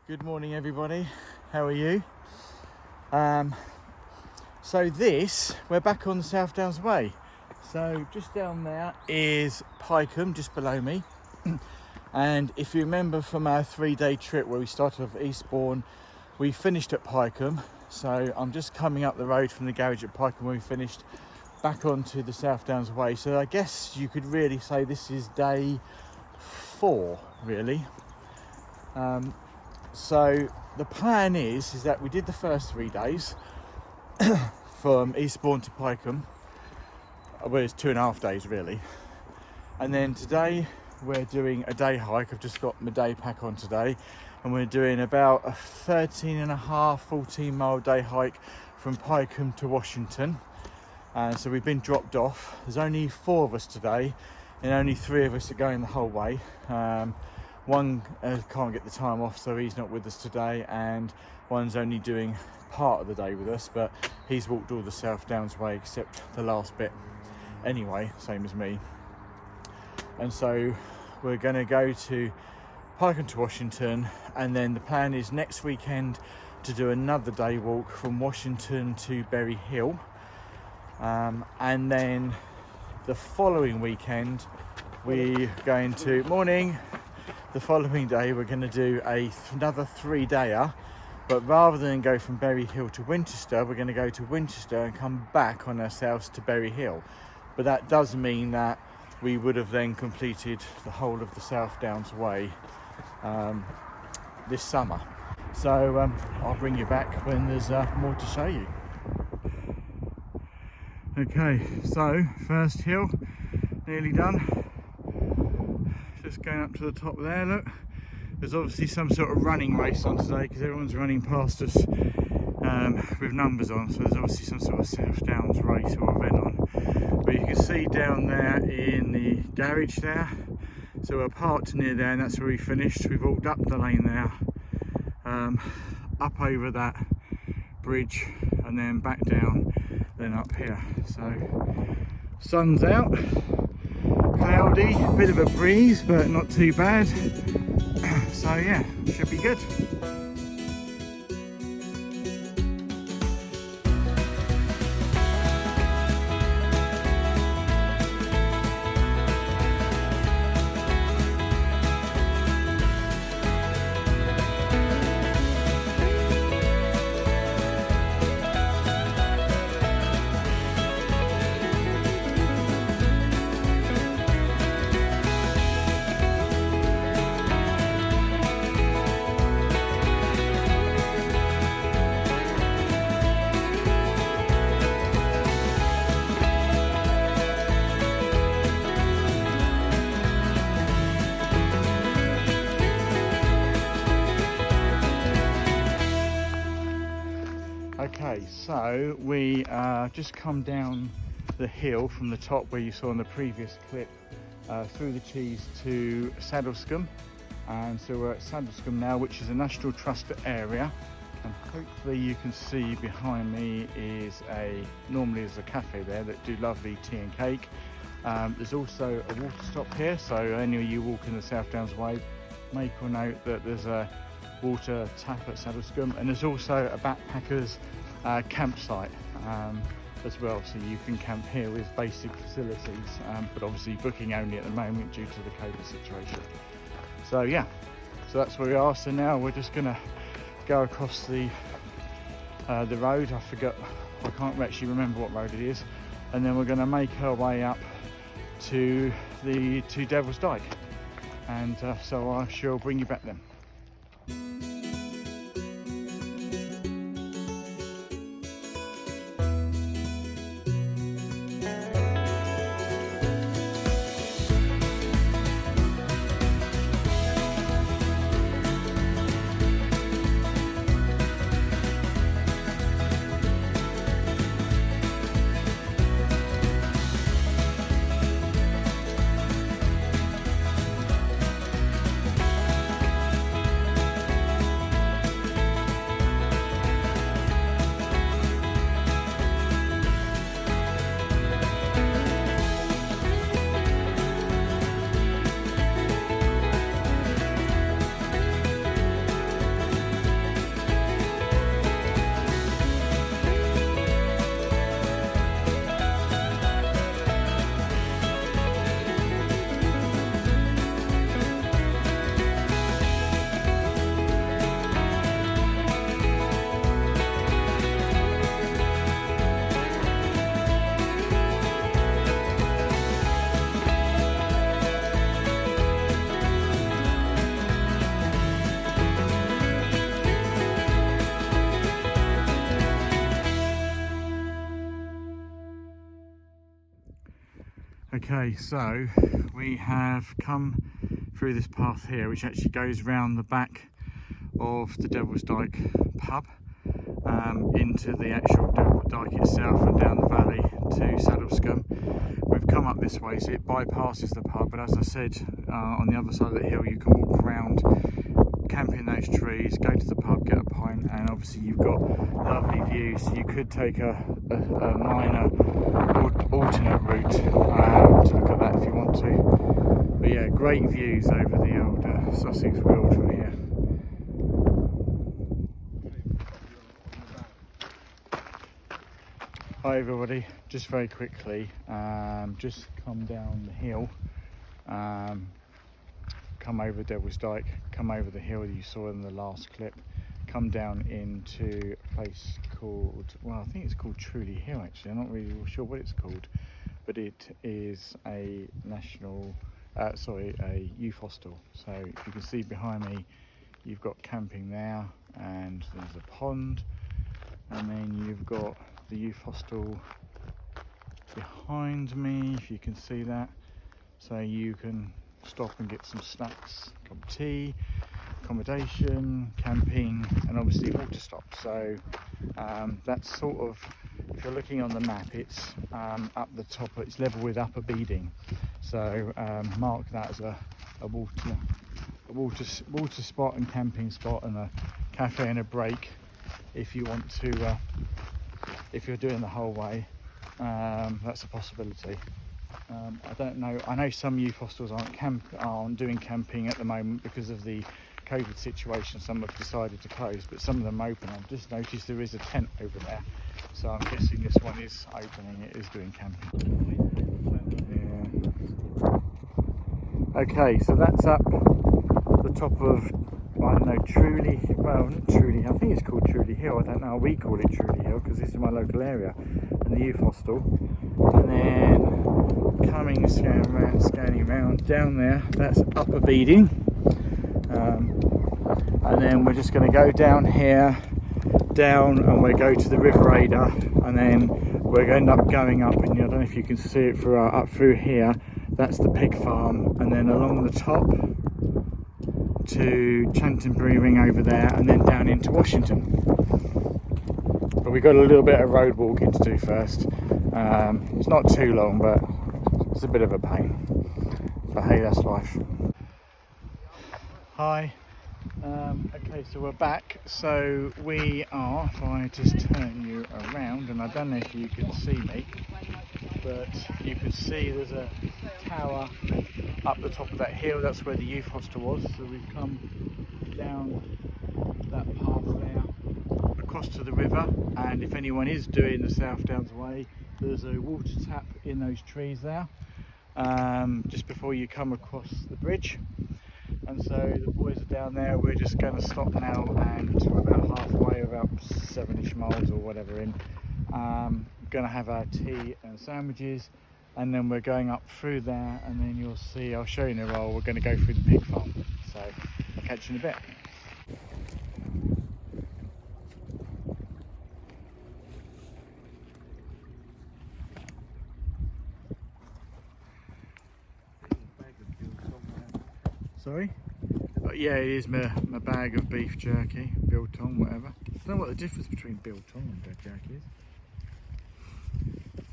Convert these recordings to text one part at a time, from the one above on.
Good morning, everybody. How are you? So we're back on the South Downs Way. So just down there is Pyecombe, just below me. And if you remember from our 3-day trip where we started off at Eastbourne, we finished at Pyecombe. So I'm just coming up the road from the garage at Pyecombe where we finished, back onto the South Downs Way. So I guess you could really say this is day 4, really. So the plan is that we did the first 3 days from Eastbourne to Pyecombe. Well, it's 2.5 days really. And then today we're doing a day hike. I've just got my day pack on today, and we're doing about a 13.5, 14 mile day hike from Pyecombe to Washington. So we've been dropped off. There's only 4 of us today, and only 3 of us are going the whole way. One can't get the time off, so he's not with us today, and one's only doing part of the day with us, but he's walked all the South Downs Way except the last bit anyway, same as me. And so we're going to go to Pyecombe to Washington, and then the plan is next weekend to do another day walk from Washington to Berry Hill, and then the following weekend we're going to the following day we're going to do another 3-dayer, but rather than go from Berry Hill to Winchester, we're going to go to Winchester and come back on ourselves to Berry Hill. But that does mean that we would have then completed the whole of the South Downs Way this summer. So I'll bring you back when there's more to show you. Okay, so first hill nearly done. Just going up to the top there. Look, there's obviously some sort of running race on today because everyone's running past us with numbers on, so there's obviously some sort of South Downs race or event on. But you can see down there in the garage there, so we're parked near there, and that's where we finished. We've walked up the lane there, up over that bridge, and then back down, then up here. So sun's out, cloudy, a bit of a breeze, but not too bad. So yeah, should be good. Okay, so we just come down the hill from the top where you saw in the previous clip, through the Cheese to Saddlescombe, and so we're at Saddlescombe now, which is a National Trust area, and hopefully you can see behind me is normally there's a cafe there that do lovely tea and cake. There's also a water stop here, so any of you walking the South Downs Way, make a note that there's a water tap at Saddlescombe, and there's also a backpackers campsite as well, so you can camp here with basic facilities, but obviously booking only at the moment due to the COVID situation. So yeah, so that's where we are. So now we're just gonna go across the road. I can't actually remember what road it is, and then we're going to make our way up to Devil's Dyke, and so I shall bring you back then. Okay, so we have come through this path here, which actually goes round the back of the Devil's Dyke pub, into the actual dyke itself and down the valley to Saddlescombe. We've come up this way, so it bypasses the pub, but as I said, on the other side of the hill you can walk around, camp in those trees, go to the pub, get a pint, and obviously you've got lovely views. So you could take a minor alternate route to look at that if you want to. But yeah, great views over the old Sussex Weald from here. Hi everybody, just very quickly, just come down the hill, come over Devil's Dyke, come over the hill you saw in the last clip, come down into a place called, well, I think it's called Truly Hill actually. I'm not really sure what it's called, but it is a a youth hostel. So if you can see behind me, you've got camping there, and there's a pond, and then you've got the youth hostel behind me, if you can see that. So you can stop and get some snacks, cup of tea, accommodation, camping, and obviously water stop. So that's sort of, if you're looking on the map, it's up the top, it's level with Upper Beeding. So mark that as a water spot and camping spot, and a cafe and a break if you want to, if you're doing the whole way. That's a possibility. I don't know, I know some youth hostels aren't doing camping at the moment because of the COVID situation. Some have decided to close, but some of them open. I've just noticed there is a tent over there, so I'm guessing this one is opening, it is doing camping. Yeah. Okay, so that's up the top of, I don't know, Truly, well, not Truly, I think it's called Truly Hill. I don't know, we call it Truly Hill because this is my local area, and the youth hostel. And then coming, scanning around down there, that's Upper Beeding. And then we're just going to go down here, and we go to the River Ada, and then we're going to end up going up, and I don't know if you can see it up through here, that's the pig farm, and then along the top to Chantonbury Ring over there, and then down into Washington. But we've got a little bit of road walking to do first. It's not too long, but it's a bit of a pain. But hey, that's life. Hi. Okay, so we're back. So we are, if I just turn you around, and I don't know if you can see me, but you can see there's a tower up the top of that hill. That's where the youth hostel was. So we've come down that path there across to the river, and if anyone is doing the South Downs way, there's a water tap in those trees there, just before you come across the bridge. And so the boys are down there. We're just going to stop now, and we're about halfway, about 7-ish miles or whatever in. Going to have our tea and sandwiches, and then we're going up through there, and then you'll see, I'll show you in a while, we're going to go through the pig farm. So I'll catch you in a bit. Sorry? Yeah, it is my bag of beef jerky, biltong, whatever. I don't know what the difference between biltong and beef jerky is.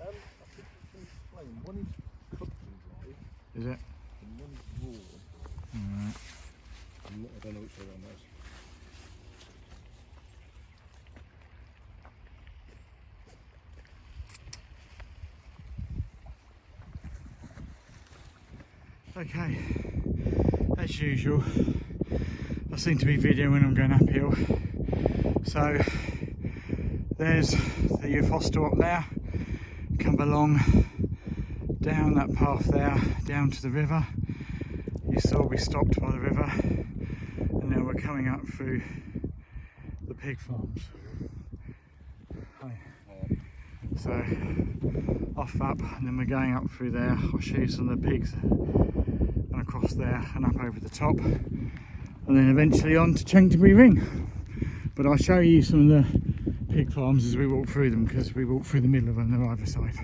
I think you can explain. One is cooked and dry. Is it? And one is raw. Alright. I don't know which way around that is. Okay, as usual, I seem to be videoing when I'm going uphill. So there's the youth hostel up there. Come along down that path there, down to the river. You saw we stopped by the river, and now we're coming up through the pig farms. Hi. So off up, and then we're going up through there. I'll show you some of the pigs, and across there and up over the top, and then eventually on to Chantonbury Ring. But I'll show you some of the pig farms as we walk through them, because we walk through the middle of them on either side.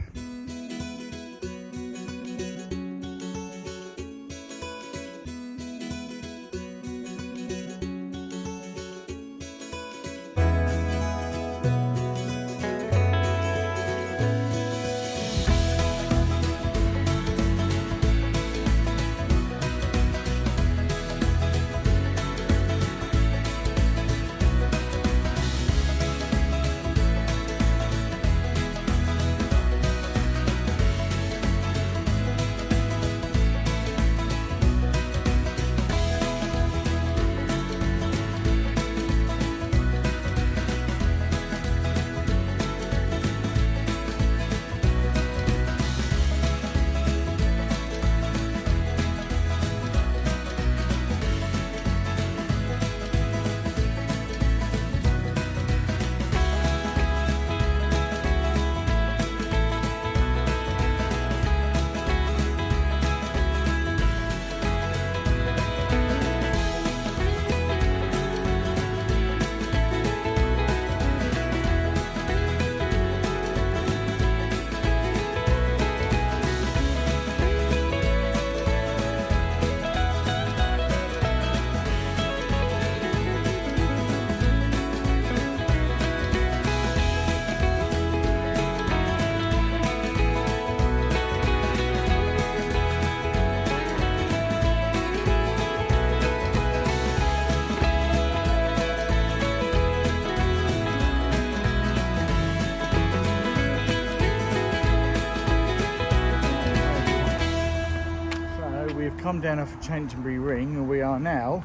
come down off of Chancebury Ring, and we are now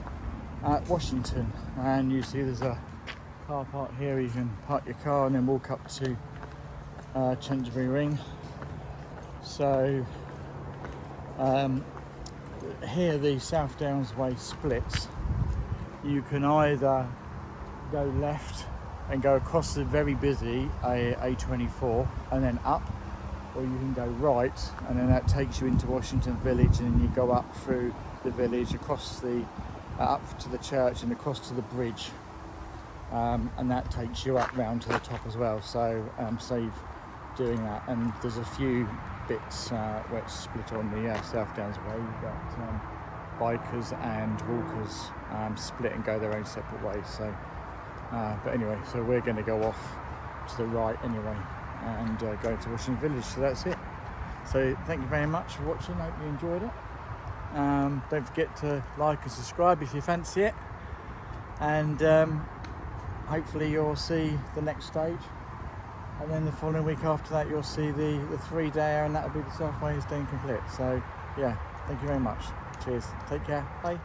at Washington. And you see there's a car park here. You can park your car and then walk up to Chancebury Ring. So here the South Downs Way splits. You can either go left and go across the very busy A24 and then up, or you can go right and then that takes you into Washington Village, and then you go up through the village, across the up to the church and across to the bridge, and that takes you up round to the top as well. So save doing that. And there's a few bits where it's split on the South Downs Way. You've got bikers and walkers split and go their own separate ways. So but anyway, so we're going to go off to the right anyway and go to Washington Village. So that's it. So thank you very much for watching. I hope you enjoyed it. Don't forget to like and subscribe if you fancy it, and hopefully you'll see the next stage, and then the following week after that you'll see the 3-day, and that'll be the South Wales Day complete. So yeah, thank you very much. Cheers, take care, bye.